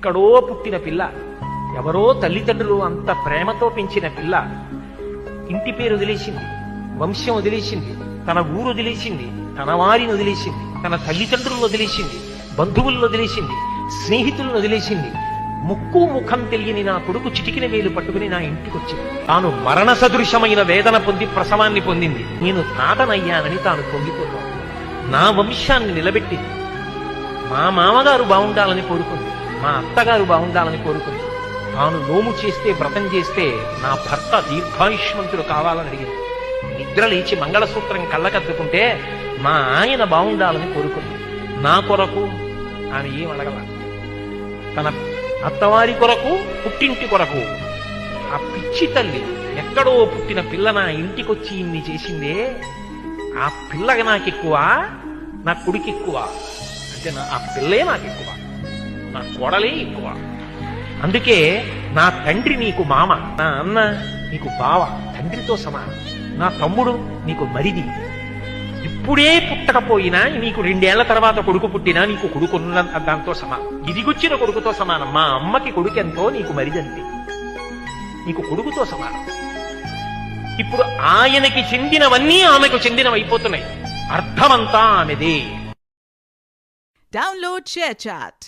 ఎక్కడో పుట్టిన పిల్ల, ఎవరో తల్లిదండ్రులు అంత ప్రేమతో పెంచిన పిల్ల ఇంటి పేరు వదిలేసింది, వంశం వదిలేసింది, తన ఊరు వదిలేసింది, తన వారిని వదిలేసింది, తన తల్లిదండ్రులను వదిలేసింది, బంధువులను వదిలేసింది, స్నేహితులను వదిలేసింది. ముక్కు ముఖం తెలియని నా కొడుకు చిటికిన వేలు పట్టుకుని నా ఇంటికి వచ్చింది. తాను మరణ సదృశమైన వేదన పొంది ప్రసవాన్ని పొందింది. నేను తాతనయ్యానని తాను పొంగిపోతాను. నా వంశాన్ని నిలబెట్టింది. మా మామగారు బాగుండాలని కోరుకుంది, మా అత్తగారు బాగుండాలని కోరుకుంది. తాను నోము చేస్తే, వ్రతం చేస్తే నా భర్త దీర్ఘాయుష్మంతుడు కావాలని అడిగింది. నిద్ర లేచి మంగళసూత్రం కళ్ళకద్దుకుంటే మా ఆయన బాగుండాలని కోరుకుంది. నా కొరకు ఆమె ఏం అడగల. తన అత్తవారి కొరకు, పుట్టింటి కొరకు. ఆ పిచ్చి తల్లి ఎక్కడో పుట్టిన పిల్ల నా ఇంటికొచ్చి ఇన్ని చేసిందే, ఆ పిల్లగా నాకెక్కువ, నా కొడుకు ఎక్కువ అంటే ఆ పిల్లే నాకెక్కువ, నా కోడలే ఎక్కువ. అందుకే నా తండ్రి నీకు మామ, నా అన్న నీకు బావ, తండ్రితో సమానం. నా తమ్ముడు నీకు మరిది. ఇప్పుడే పుట్టకపోయినా నీకు 2 ఏళ్ల తర్వాత కొడుకు పుట్టినా నీకు కొడుకున్న దాంతో సమానం, ఇదిగొచ్చిన కొడుకుతో సమానం. మా అమ్మకి కొడుకు ఎంతో నీకు మరిదంతే, నీకు కొడుకుతో సమానం. ఇప్పుడు ఆయనకి చెందినవన్నీ ఆమెకు చెందినవైపోతున్నాయి. అర్థమంతా ఆమెదే. Download ShareChat.